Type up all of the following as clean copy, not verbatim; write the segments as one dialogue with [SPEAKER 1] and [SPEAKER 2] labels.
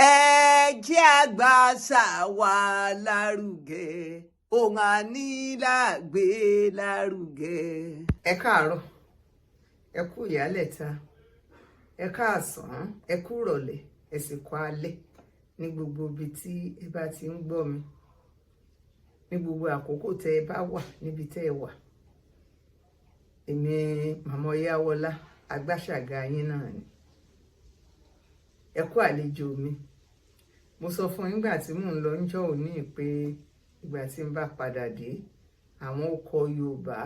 [SPEAKER 1] ẹ jẹ́ àgbà àṣà wa lárugẹ ohun ànílágbé lárugẹ. ẹ káàárọ̀, ẹ kú ìyálẹ̀ta, ẹ káàsán, ẹ kú ìrọ̀lẹ́, ẹ sì kú alẹ́ ní gbogbo ibi tí ẹ bá ti ń gbọ́ mi, ní gbogbo àkókò tẹ́ ẹ bá wà níbi tẹ́ ẹ wà. Èmi Màmá Oyáwọlá Agbáṣàga yín náà ni. Ẹ kú àlejò mi. Mo sọ fún yín nígbà tí mò ń lọ níjọ́ òní pé ìgbà tí n bá padà dé àwọn ọkọ Yorùbá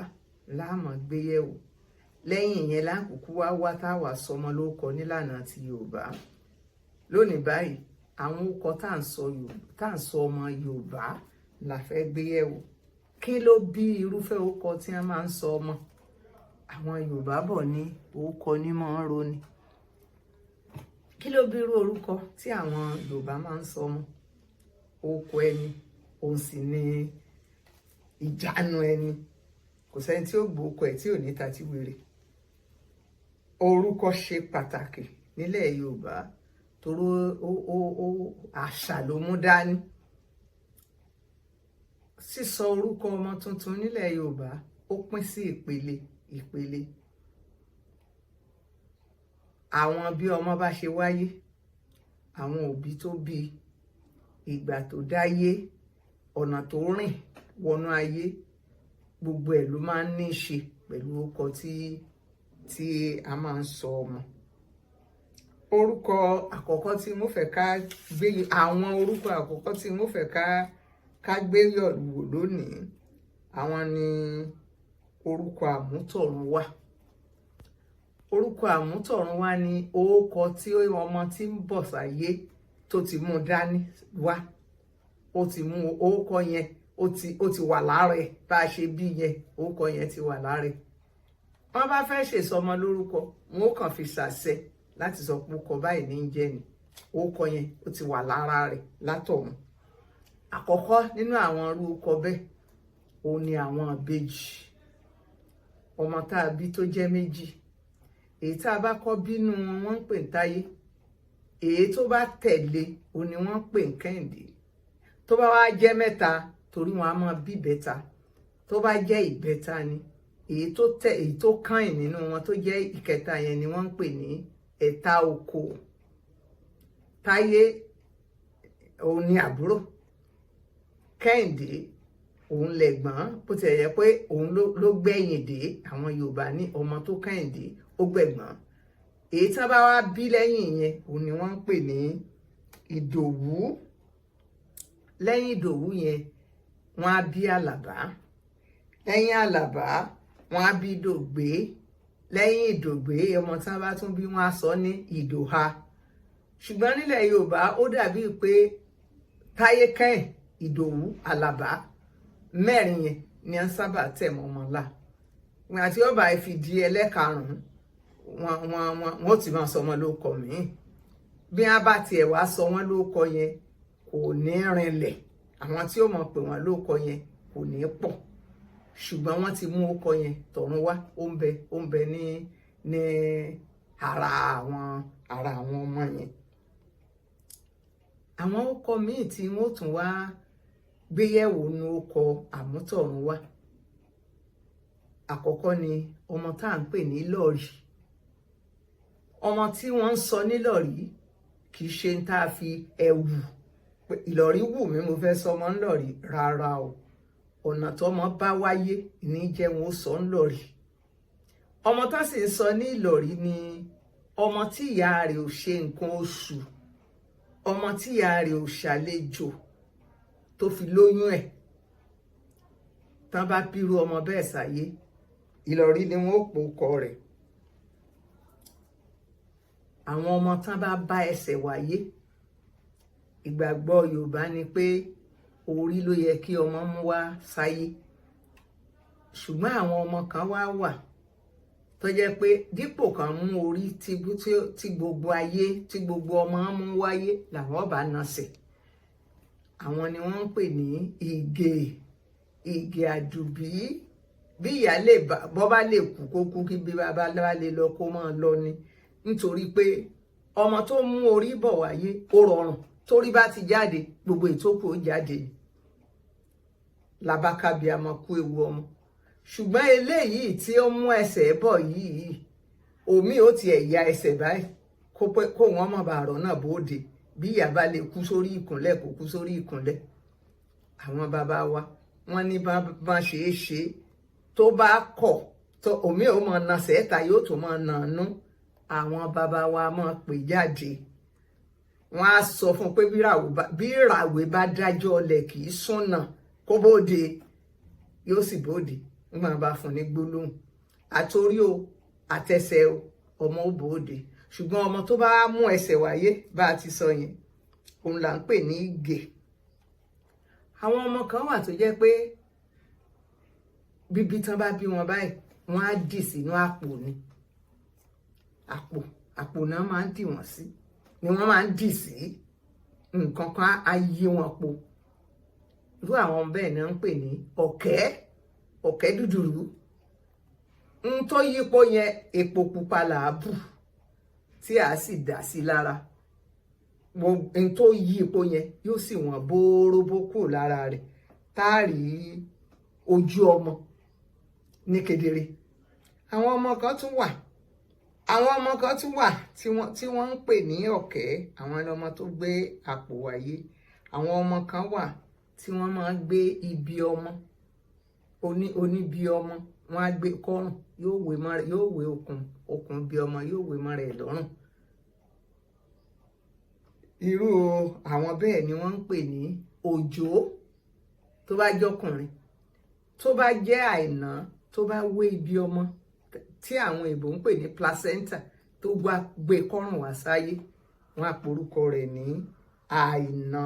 [SPEAKER 1] láàmú gbéyẹ̀wò. Lẹ́yìn ìyẹn lákòókò wá táwa sọmọ lórúkọ nílànà ti Yorùbá. Lónìí báyìí àwọn ọkọ tá à ń sọ ọmọ Yorùbá la fẹ́ gbéyẹ̀wò. Kí ló bí irúfẹ́ ọkọ tí wọ́n máa ń sọ ọmọ? Àwọn Yorùbá bọ̀ ní orúkọ ní máa ń roni. Kí ló bí irú orúkọ tí àwọn Yorùbá máa ń sọ ọmọ? Orúkọ ẹni òun sì ni ìjánu ẹni. Kò sẹ́ni tí ó gbóòkọ ẹ̀ tí ò ní ta tí wèrè. Orúkọ ṣe pàtàkì nílẹ̀ Yorùbá torí àṣà ló mú dání. Sísọ orúkọ ọmọ tuntun nílẹ̀ Yorùbá ó pín sí ìpele. Àwọn bí ọmọ bá ṣe wáyé, àwọn òbí tó bí, ìgbà tó dáyé, ọ̀nà tó rìn wọnú ayé, gbogbo ẹ̀ ló máa ń ní í ṣe pẹ̀lú orúkọ tí a máa ń sọ ọmọ. Orúkọ àkọ́kọ́ tí mo fẹ́ ká gbé àwọn orúkọ àkọ́kọ́ tí mo fẹ́ ká gbé yọ̀wò lónìí, àwọn ni orúkọ àmútọ̀runwá. Orúkọ àmútọ̀runwá ni orúkọ tí ọmọ tí ń bọ̀ sáyé tó ti mú dání wá. Ó ti mú orúkọ yẹn, ó ti wà lára ẹ̀ bá a ṣe bí yẹn, orúkọ yẹn ti wà lára ẹ̀. Wọ́n bá fẹ́ ṣèsọmọ lórúkọ, wọn ó kàn fi ṣàṣẹ láti sọ pé orúkọ báyìí ní í jẹ́ ni. Orúkọ yẹn ó ti wà lára rẹ̀ látọ̀run. Àkọ́kọ́ nínú àwọn orúkọ bẹ́ẹ̀ òun ni àwọn ìbejì. Ọmọ tá a bí tó jẹ́ méjì. Èyí tá a bá kọ́ bínú wọn wọ́n ń pè ní Táyé. Èyí tó bá tẹ̀lé òun ni wọ́n ń pè ní Kẹ́hìndé. Tó bá wá jẹ́ mẹ́ta torí wọn á máa bí ìbẹ́ta. Tó bá jẹ́ ìbẹ́ta ni èyí tó kàn nínú wọn tó jẹ́ ìkẹta yẹn ni wọ́n ń pè ní ẹ̀ta oko. Táyé òun ni àbúrò. Kẹ́hìndé òun lẹ̀gbọ́n, bó ti yẹ pé òun ló gbẹ̀yìn dé. Àwọn Yorùbá ní ọmọ tó kẹ́hìndé ó gbẹ̀gbọ́n. Èyí tí wọ́n bá wá bí lẹ́yìn yẹn òun ni wọ́n ń pè ní Ìdòwú. Lẹ́yìn Ìdòwú yẹn wọ́n á bí Àlàbá. Lẹ́yìn Àlàbá wọ́n á bí Dògbé. Lẹ́yìn Ìdògbé ọmọ tí wọ́n bá tún bí wọ́n á sọ ní Ìdòha. Ṣùgbọ́n nílẹ̀ Yorùbá ó dàbí pé Táyé kẹ́hìn, Ìdòwú, Àlàbá mẹ́rin yẹn ni wọ́n sábà tẹ̀ mọ́ ọmọ ńlá. Wọn àti ọba fi di ẹlẹ́karùn-ún wọ́n ti máa sọ ọmọ lórúkọ míì. Bí wọ́n bá tiẹ̀ wá sọ wọ́n lórúkọ yẹn kò ní rinlẹ̀. Àwọn tí ó mọ̀ pé wọ́n lórúkọ yẹn kò ní pọ̀. Ṣùgbọ́n wọ́n ti mú orúkọ yẹn tọ̀run wá, ó ń bẹ ní ara àwọn ọmọ yẹn. Àwọn orúkọ míì tí wọ́n tún wá gbéyẹ̀wò ní orúkọ àmútọ̀runwá. Àkọ́kọ́ ni ọmọ tá à ń pè ní Ìlọ̀rí. Ọmọ tí wọ́n ń sọ nílọ̀rí kì í ṣe ń tá a fi ẹ̀wù Ìlọ̀rí wù mí mo fẹ́ sọ ọmọ ńlọ̀rí rárá o. Ọ̀nà tọ́mọ bá wáyé ní jẹ́ wọn ó sọ ńlọ̀rí. Ọmọ tó sì ń sọ ní Ìlọ̀rí ni ọmọ tí ìyá rẹ̀ ò ṣe nǹkan oṣù, ọmọ tí ìyá rẹ̀ ò ṣàlejò tó fi lóyún ẹ̀. Tán bá bírú ọmọ bẹ́ẹ̀ sáyé, Ìlọ̀rí ni wọ́n ó pòókọ rẹ̀. Àwọn ọmọ tán bá ẹsẹ̀ wáyé, ìgbàgbọ́ Yorùbá ni pé orí ló yẹ kí ọmọ mú wá sáyé. Ṣùgbọ́n àwọn ọmọ kan wà tó jẹ́ pé dípò kan mú orí tí gbogbo ayé tí gbogbo ọmọ mú wáyé làwọn ọba nasẹ̀. Àwọn ni wọ́n ń pè ní Ìgè Àdùbí. bí ìyá lè bọ́ bá lè kú kó kú, kí bí bàbá bá lè lọ kó máa lọ ni, nítorí pé ọmọ tó mú orí bọ̀ wáyé ó rọrùn, torí bá ti jáde gbogbo ìtókù ó jáde ni. Làbákàbí a máa kú ewu ọmọ. Ṣùgbọ́n eléyìí tí ó mú ẹsẹ̀ bọ̀ yìí, omi ó ti ẹ̀yà ẹsẹ̀ báyìí kó wọ́n mọ̀ bàrọ̀ náà bóde. Bí ìyá bá lè kú sórí ìkúnlẹ̀ kó kú sórí ìkúnlẹ̀. Àwọn bàbá wa wọ́n ní bá ṣe é ṣe tó bá kọ̀ tó omi ò mọ̀ nà sẹ́ta yóò tó mọ̀ nà nú. Àwọn bàbá wa máa pè jáde, wọ́n á sọ fún pé bí ìràwé bá dájọ́ ọlẹ̀ kì í súnà kó bóde, yóò sì bóde. Nígbà bá fún ní gbólóhùn àtórí o àtẹsẹ̀ o, ọmọ ó bóde. Ṣùgbọ́n ọmọ tó bá mú ẹsẹ̀ wáyé bá a ti sọ yẹn, òun là ń pè ní ìgè. Àwọn ọmọ kan wà tó jẹ́ pé bíbí tán bá bí wọn báyìí, wọ́n á dì sínú àpò ni. Àpò náà máa ń dì wọ́n sí, ni wọ́n máa ń dì sí. Nǹkan kan á yí wọn po. Irú àwọn bẹ́ẹ̀ náà ń pè ní ọ̀kẹ́ dúdúrú. N tó yípo yẹn epo pupa là á bù tí a sì dà sí lára. N tó yípo yẹn yóò sì wọ́n bóróbó kúrò lára rẹ̀, táàrí ojú ọmọ ní kedere. Àwọn ọmọ kan tún wà tí wọ́n ń pè ní ọ̀kẹ́. Àwọn ọmọ tó gbé àpò wáyé. Àwọn ọmọ kan wà tí wọ́n máa ń gbé ibi ọmọ, oníbi ọmọ, wọ́n á gbé kọ́rùn, yóò wé okùn bí ọmọ, yóò wé mọ́ rẹ̀ lọ́rùn. Irú àwọn bẹ́ẹ̀ ni wọ́n ń pè ní òjò tó bá jọkùnrin. Tó bá jẹ́ àìná tó bá wé ibi ọmọ tí àwọn èèbó ń pè ní placenta tó gbé kọ́rùn wá sáyé, wọ́n á porúkọ rẹ̀ ní àìná.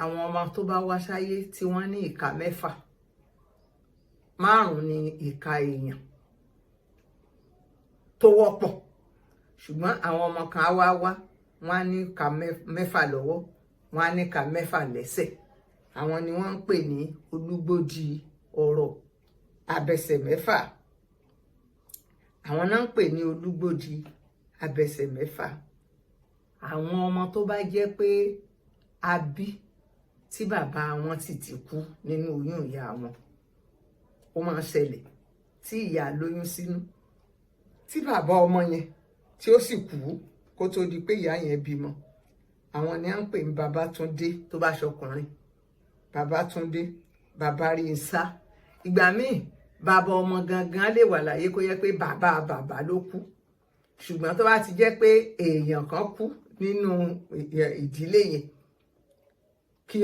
[SPEAKER 1] Àwọn ọmọ tó bá wá sáyé tí wọ́n ní ìka mẹ́fà, 5 ni ìka èèyàn tó wọ́pọ̀. Ṣùgbọ́n àwọn ọmọ kan á wá wọ́n á ní ìka mẹ́fà lọ́wọ́, wọ́n á ní ìka mẹ́fà lẹ́sẹ̀. Àwọn ni wọ́n ń pè ní olúgbòdì ọ̀rọ̀ abẹsẹ̀ mẹ́fà. Àwọn náà ń pè ní olúgbòdì abẹsẹ̀ mẹ́fà. Àwọn ọmọ tó bá jẹ́ pé a bí tí bàbá wọn ti kú nínú oyún ìyá wọn, ó máa ń ṣẹlẹ̀ tí ìyá lóyún sínú, tí bàbá ọmọ yẹn tí ó sì kú kó tó di pé ìyá yẹn bímọ. Àwọn ni à ń pè ní Babátúndé tó bá ṣọkùnrin. Babátúndé, bàbá rí ń sá. Ìgbà míì bàbá ọmọ gangan lè wà láyé kó yẹ pé bàbá ló kú. Ṣùgbọ́n tó bá ti jẹ́ pé èèyàn kan kú nínú ìdílé yẹn, kí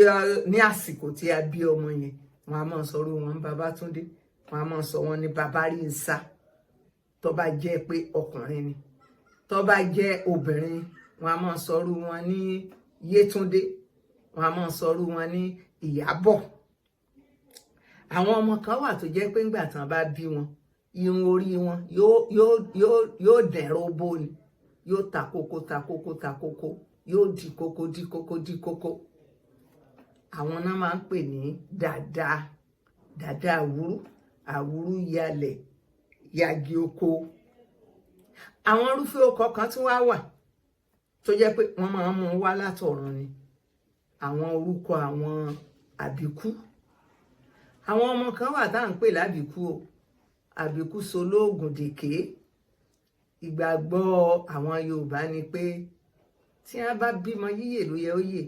[SPEAKER 1] ní àsìkò tí a bí ọmọ yẹn, wọn a máa sọ̀rọ̀ wọn Babátúndé, wọn a máa sọ wọn ní bàbá rí ń sá tó bá jẹ́ pé ọkùnrin ni. Tó bá jẹ́ obìnrin, wọn a máa sọ̀rọ̀ wọn ní Yétúndé, wọn a máa sọ̀rọ̀ wọn ní Ìyábọ̀. Àwọn ọmọ kan wà tó jẹ́ pé ńgbà tán bá bí wọn, irun orí wọn yóò dẹ̀rọ bó ni, yóò ta kókó, yóò di kókó. Àwọn náà máa ń pè ní dàda àwúrú yalẹ̀ yagi oko. Àwọn irúfẹ́ ọkọ̀ kan tún wà tó jẹ́ pé wọ́n máa ń mú wá látọ̀run ni. Àwọn orúkọ àwọn àbíkú. Àwọn ọmọ kan wà tá à ń pè lábìkú o. Àbíkú solóògùn dèké. Ìgbàgbọ́ àwọn Yorùbá ni pé tí wọ́n bá bímọ yíyè ló yẹ ó yè,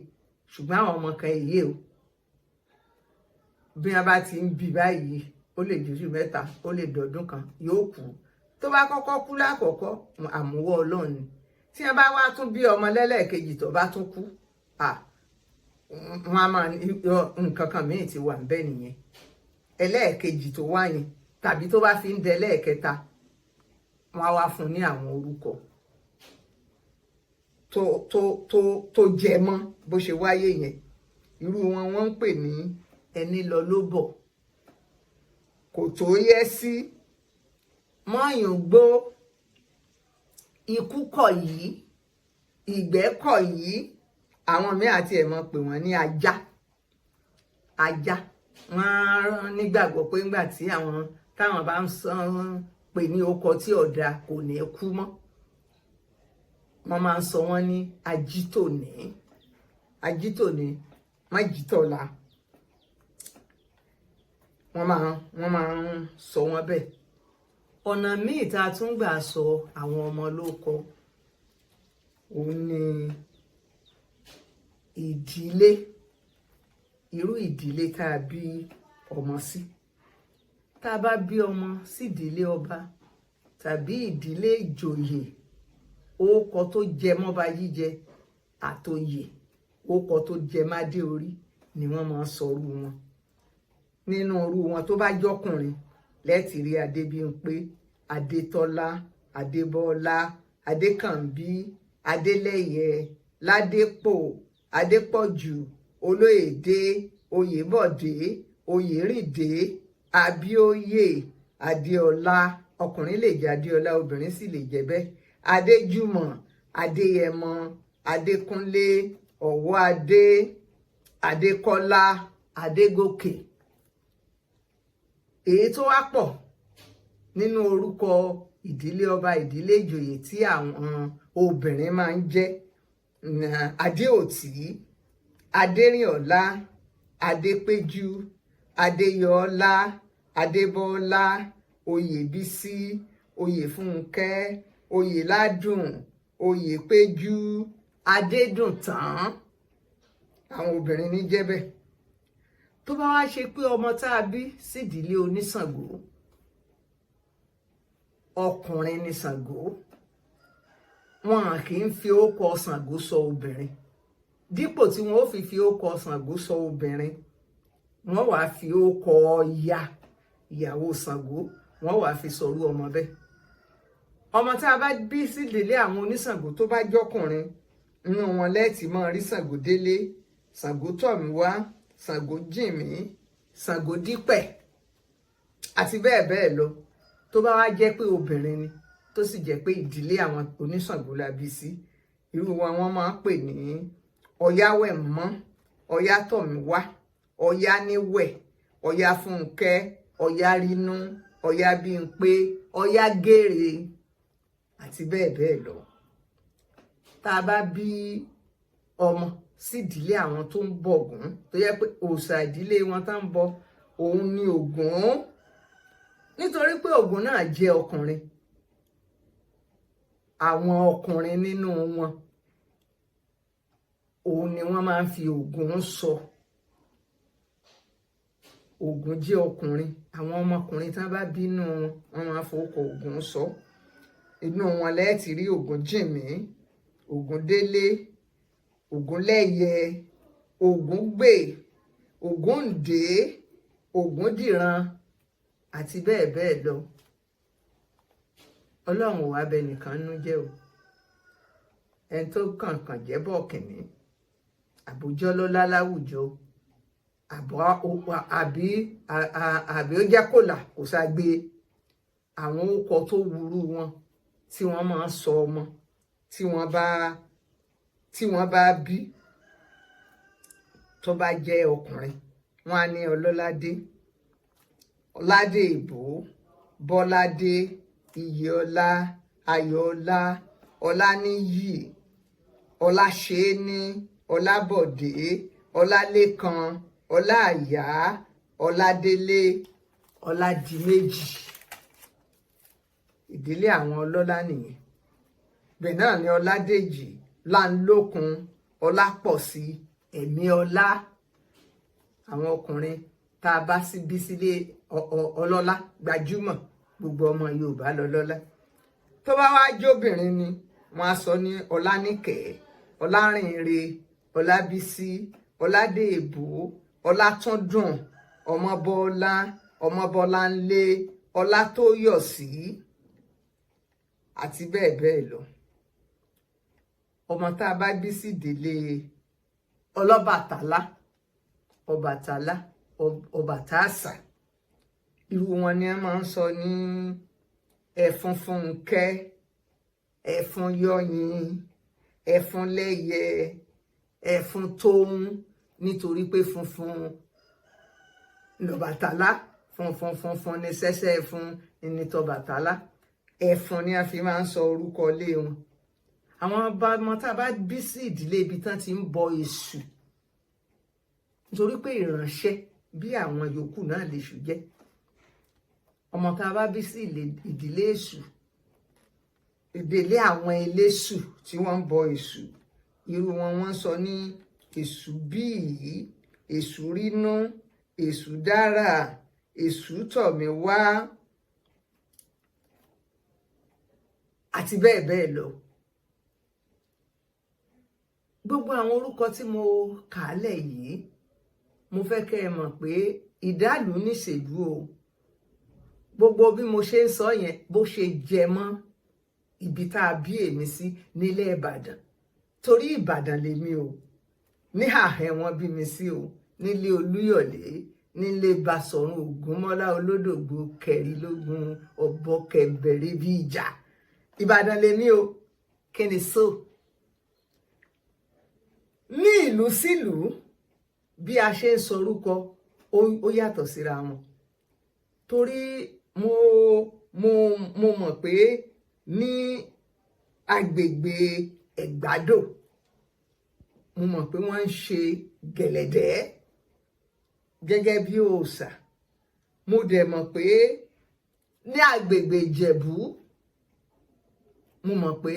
[SPEAKER 1] ṣùgbọ́n àwọn ọmọ kan èyí o. Bí wọ́n bá ti ń bí báyìí, ó lè jù 3, ó lè dọ̀dún kan, yóò kú. Tó bá kọ́kọ́ kú lákọ̀ọ́kọ́, àmúwọ́ Ọlọ́run ni. Tí wọ́n bá wá tún bí ọmọ lẹ́lẹ́kejì tó bá tún kú, wọ́n á máa nǹkan kan míì ti wà níbẹ̀ nìyẹn. Ẹlẹ́ẹ̀kejì tó wá yẹn, tàbí tó bá fi ń dẹ lẹ́ẹ̀kẹta, wọ́n á wá fún ní àwọn orúkọ tó jẹ mọ́ bó ṣe wáyé yẹn. Irú wọn wọ́n ń pè ní ẹni lọ ló bọ̀, kò tó yẹ sí, mọ́yùn gbó, ikú kọ̀ yìí, ìgbẹ́ kọ̀ yìí, àwọn míì àti ẹ̀ mọ̀ pé wọ́n ní ajá wọ́n nígbàgbọ́ pé ńgbà tí táwọn bá ń pè ní orúkọ tí ọ̀dà kò ní kú mọ́, wọ́n máa ń sọ wọ́n ní ajítòní májítọ̀la, wọ́n máa ń sọ wọ́n bẹ́ẹ̀. ọ̀nà míì tá a tún gbà sọ àwọn ọmọ lórúkọ òun ni ìdílé, irú ìdílé tá a bí ọmọ sí. tá a bá bí ọmọ sí ìdílé ọba tàbí ìdílé ìjòyè, orúkọ tó jẹ mọ́ba jíjẹ àtòyè, orúkọ tó jẹ mádé orí ni wọ́n máa ń sọrú wọn. nínú orú wọn tó bá jọkùnrin lẹ́ẹ̀tì rí Adébímpé, Adétọ́lá, Adébọ́lá, Adékànbí, Adélẹ́yẹ, Ládépò, Adépọ̀jù, Olóyèdé, Oyèbọ̀dé, Oyèrìndé, Abíóyè, Adéọlá. ọkùnrin lè jẹ́ Adéọlá, obìnrin sì lè jẹ́ bẹ́ẹ̀. Adéjùmọ̀, Adéyẹmọ, Adékúnlé, Ọ̀wọ́adé, Adékọ́lá, Adégòkè. èyí tó wá pọ̀ nínú orúkọ ìdílé ọba, ìdílé ìjòyè tí àwọn obìnrin máa ń jẹ́ Adéòtí, Adérìnọlá, Adépéjú, Adéyọọlá, Adébọ́lá, Oyèbísí, Oyèfúnkẹ́, Oyèládùn, Oyèpéjú, Adédùntán. àwọn obìnrin ní jẹ́ bẹ́ẹ̀. tó bá wá ṣe pé ọmọ tá a bí sídìílé oníṣàngó, ọkùnrin ní Ṣàngó, wọn kì í fi orúkọ Ṣàngó sọ obìnrin. dípò tí wọn ó fi orúkọ Ṣàngó sọ obìnrin, wọn wàá fi orúkọ Ọya, ìyàwó Ṣàngó, wọn wàá fi sọrú ọmọ bẹ́ẹ̀. ọmọ tá a bá bí sídìílé àwọn oníṣàngó tó bá jọkùnrin, inú wọn lẹ́ẹ̀tì máa rí Ṣàngódélé, Ṣàngótọ̀míwá, Ṣàngójìmí, Ṣàngódípẹ̀ àti bẹ́ẹ̀ bẹ́ẹ̀ lọ. tó bá wá jẹ́ pé obìnrin ni, tó sì jẹ́ pé ìdílé àwọn oníṣàngó la bí sí, irú wọn wọ́n máa ń pè ní Ọ̀yáwẹ̀mọ́, Ọ̀yátọ̀míwá, Ọ̀yáníwẹ̀, Ọ̀yáfúnkẹ́, Ọ̀yárínú, Ọ̀yábímpé, Ọ̀yágèrè àti bẹ́ẹ̀ bẹ́ẹ̀ lọ. tá a bá bí ọmọ sí ìdílé àwọn tó ń bọ Ògún, tó yẹ pé òòṣà ìdílé wọn tá ń bọ òun ni Ògún, nítorí pé Ògún náà jẹ́ ọkùnrin. àwọn ọkùnrin nínú wọn òun ni wọ́n máa ń fi Ògún sọ. Ògún jẹ́ ọkùnrin, àwọn ọmọkùnrin tí wọ́n bá bínú wọn máa ń fowókọ Ògún sọ. inú wọn lẹ́ẹ̀tì rí Ògúnjìmí, Ògúndélé, Ògúnlẹ́yẹ, Ògúngbè, Ògúndé, Ògúndìran àti bẹ́ẹ̀ bẹ́ẹ̀ lọ. Ọlọ́run ò wá bẹ nìkan nú jẹ́ o. ẹni tó kànkàn jẹ́ bọ̀kìnní, àbújọ́ lọ́lá láwùjọ, àbí ó jẹ́ kòlà kò ságbe. àwọn orúkọ tó wúrú wọn tí wọ́n máa ń sọ ọmọ tí wọ́n bá bí tó bá jẹ́ ọkùnrin, wọ́n á ní Ọlọ́ládé, Ọládé ìbò, Bọ́ládé, Iyèọlá, Ayọ̀ọlá, Ọláníyì, Ọláṣẹ́ní, Ọlábọ̀dé, Ọlálékan, Ọláàyá, Ọládélé, Ọládìméjì. ìdílé àwọn ọlọ́lá nìyẹn. bẹ́ẹ̀ náà ni Ọládèjì, Láńlókun, Ọlápọ̀sí, Ẹ̀míọlá. àwọn ọkùnrin tá a bá bí sílé ọlọ́lá gbajúmọ̀, gbogbo ọmọ Yorùbá lọ́lọ́lá. tó bá wá jóbìnrin ni wọ́n á sọ ní Ọláníkẹ́, Ọlárìnre, Ọlábísí, Ọládèébó, Ọlátúndùn, Ọmọbọ́lá, Ọmọbọ́láńlé, Ọlátóyọ̀sí àti bẹ́ẹ̀ bẹ́ẹ̀ lọ. ọmọ tá a bá bí sí ìdílé Ọlọ́bàtálá, Ọbàtálá, Ọbàtásà, irú wọn ni a máa ń sọ ní Ẹ̀fúnfúnkẹ́, Ẹ̀fúnyọ̀yìn, Ẹ̀fúnlẹ́yẹ, ẹfun tóun nítorí pé funfun lọ́bàtálá funfun ní sẹ́sẹ́ ẹfun ní tọ́bàtálá. Ẹfun ni a fi máa ń sọ orúkọ ilé wọn. Àwọn ọmọ tá a bá bí sí ìdílé ibi tán ti ń bọ èṣù, nítorí pé ìránṣẹ́ bí àwọn yòókù náà lèṣù jẹ́. Ọmọ tá a bá bí sí ìdílé èṣù, ìdílé àwọn eléṣù tí wọ́n ń bọ èṣù, irú wọn wọ́n sọ ní èṣù bíi, èṣù rínú, èṣù dára, èṣù tọ̀mí wá àti bẹ́ẹ̀ bẹ́ẹ̀ lọ. Gbogbo àwọn orúkọ tí mo kà á lẹ̀ yìí, mo fẹ́ kẹ́ ẹ mọ̀ pé ìdálù níṣèlú o. Gbogbo bí mo ṣe ń sọ yẹn bó ṣe jẹ mọ́ ibi tá a bí èmi sí nílẹ̀ Ìbàdàn, torí Ìbàdàn lèmi o, ní àhẹ́ wọn bí mi sí o, nílé Olúyọ̀lé, nílé Basọ̀run Ògúnmọ́lá Olódògbò kẹrìnlógún ọ̀bọ kẹbẹ̀rẹ̀ bí ìjà. Ìbàdàn lèmi o, kí ni so. Ní ìlú sílùú bí a ṣe ń sọ orúkọ ó yàtọ̀ síra wọn, torí mo mọ̀ pé ní agbègbè Ẹ̀gbádò mo mọ̀ pé wọ́n ń ṣe gẹ̀lẹ̀dẹ́ gẹ́gẹ́ bí òòṣà. Mo dẹ̀ mọ̀ pé ní agbègbè Ìjẹ̀bú mo mọ̀ pé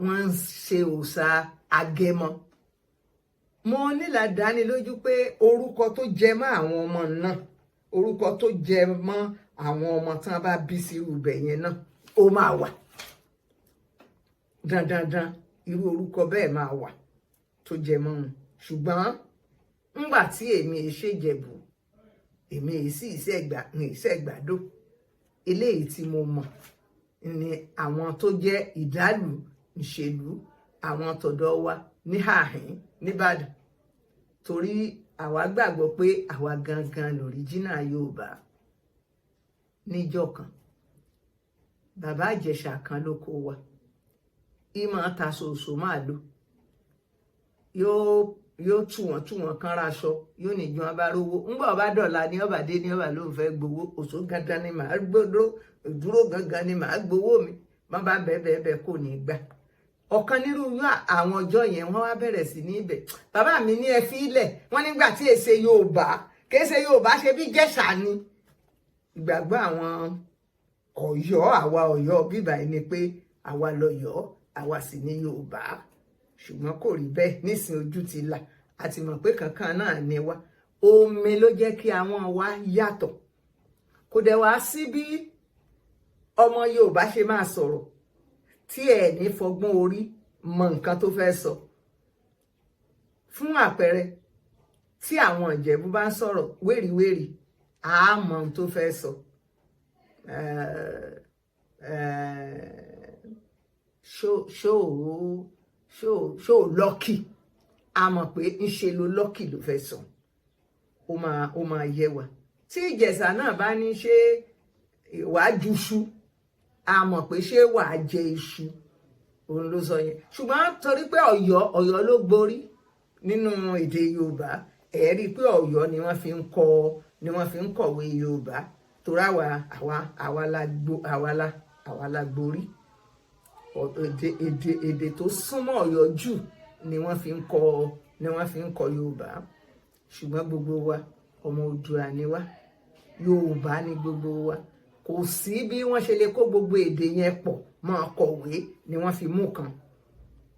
[SPEAKER 1] wọ́n ń ṣe òòṣà Agẹmọ. Mo nílà dánilójú pé orúkọ tó jẹ mọ́ àwọn ọmọ náà, orúkọ tó jẹ mọ́ àwọn ọmọ tán bá bí sí irú ibẹ̀ yẹn náà ó máa wà. Dandandan irú orúkọ bẹ́ẹ̀ máa wà tó jẹ mọ́ wọn. Ṣùgbọ́n ńgbà tí èmi ṣèjẹ̀bù, èmi sì ìṣẹ̀gbàdò, eléyìí tí mo mọ̀ ni àwọn tó jẹ́ ìdálù ìṣèlú, àwọn tọ̀dọ̀ wa ní àhín nìbàdàn, torí àwa gbàgbọ́ pé àwa gangan lòríjínà Yorùbá. Níjọ́ kan bàbá Ìjẹ̀ṣà kan ló kó wa, ìmọ̀ ta ṣoṣo máa lò, yóò tú wọn kan raṣọ, yóò ní ju abá rówó. Ńgbà ọba dọ̀la ní ọba dé ní ọba ló ń fẹ́ gbowó, òṣó gangan ni màá gbọ́dọ̀, ìdúró gangan ni màá gbowó mi, má bá bẹ́ẹ̀ kò ní gbà. Ọ̀kan nírú àwọn ọjọ́ yẹn wọ́n wá bẹ̀rẹ̀ sí ní ibẹ̀. Bàbá mi ní ẹ fi ilẹ̀, wọ́n nígbà tí èsè Yorùbá, kése Yorùbá ṣe bí Jẹ̀ṣà ni. Ìgbàgbọ́ àwọn Ọ̀yọ́, àwa Ọ̀yọ́ bíbà ni pé àwa lọ̀yọ́, àwa sì ní Yorùbá. Ṣùgbọ́n kò rí bẹ́ẹ̀, nísìn ojú ti là, a ti mọ̀ pé kankan náà ni wá. Omi ló jẹ́ kí àwọn wa yàtọ̀. Kò dẹ̀ wá sí bí ọmọ Yorùbá ṣe máa sọ̀rọ̀ tí ẹ̀ ní fọgbọ́n orí mọ nǹkan tó fẹ́ sọ. Fún àpẹẹrẹ, tí àwọn Ìjẹ̀bú bá ń sọ̀rọ̀ wéríwérí, a mọ ohun tó fẹ́ sọ. Ṣó lọ́kì, a mọ̀ pé ńṣe ló lọ́kì ló fẹ́ sọ. Ó máa yé wa. Tí Ìjẹ̀ṣà náà bá ní ṣé wàá juṣu, a mọ̀ pé ṣé wàá jẹ iṣu, òun ló sọ yẹn. Ṣùgbọ́n torí pé Ọ̀yọ́ ló gborí nínú èdè Yorùbá, ẹ rí i pé Ọ̀yọ́ ni wọ́n fi ń kọ̀wé Yorùbá, torí àwa la gborí. Èdè tó súnmọ́ Ọ̀yọ́ jù ni wọ́n fi ń kọ Yorùbá. Ṣùgbọ́n gbogbo wa ọmọ Oòduà ni wá, Yorùbá ni gbogbo wa. Kò sí bí wọ́n ṣe lè kó gbogbo èdè yẹn pọ̀ máa kọ̀wé ni wọ́n fi mú kan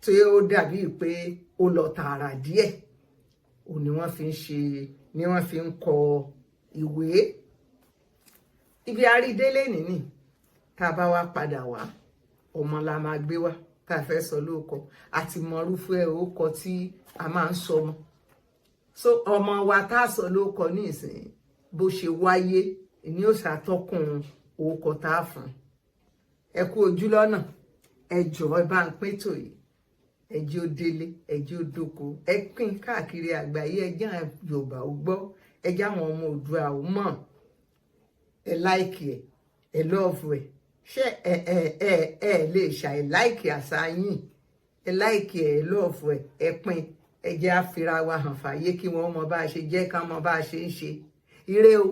[SPEAKER 1] tí ó dàbí pé ó lọ tààrà díẹ̀, òun ni wọ́n fi ń kọ ìwé. Ibi àrídélé nìní, tá a bá wá padà wá, ọmọ la máa gbé wá tá a fẹ́ sọ lóòkọ, àti mọrúfẹ́ orúkọ tí a máa ń sọ ọmọ. So ọmọ wa tá a sọ lóòkọ ní ìsìn bó ṣe wáyé ni ó ṣàtọ́kùn orúkọ tá a fún. Ẹ kú ojú lọ́nà, ẹ jọ̀ọ́ ẹ bá ń pín tò yìí, ẹ jẹ́ ó délé, ẹ jẹ́ ó dóko, ẹ pín káàkiri àgbáyé, ẹ jẹ́ àwọn Yorùbá ó gbọ́, ẹ jẹ́ àwọn ọmọ Oòduà ó mọ̀, ẹ láìkì ẹ lọ́ọ̀fù ẹ. Ṣé ẹ lè ṣàì láìkì àṣà yín? Ẹ láìkì ẹ lọ́ọ̀fù ẹ pín ẹ jẹ́ á fira wa hàn fàyè kí wọ́n mọ bá a ṣe jẹ́ ká mọ bá a ṣe ń ṣe. Ire o.